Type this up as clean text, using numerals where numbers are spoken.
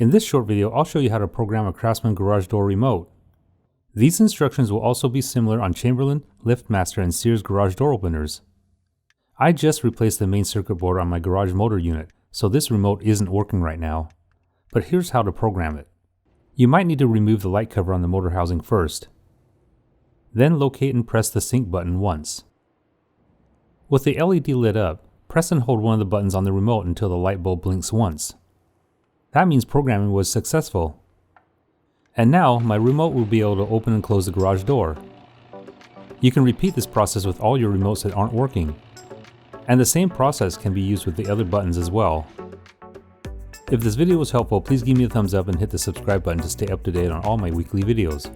In this short video, I'll show you how to program a Craftsman garage door remote. These instructions will also be similar on Chamberlain, Liftmaster and Sears garage door openers. I just replaced the main circuit board on my garage motor unit, so this remote isn't working right now. But here's how to program it. You might need to remove the light cover on the motor housing first. Then locate and press the sync button once. With the LED lit up, press and hold one of the buttons on the remote until the light bulb blinks once. That means programming was successful. And now my remote will be able to open and close the garage door. You can repeat this process with all your remotes that aren't working. And the same process can be used with the other buttons as well. If this video was helpful, please give me a thumbs up and hit the subscribe button to stay up to date on all my weekly videos.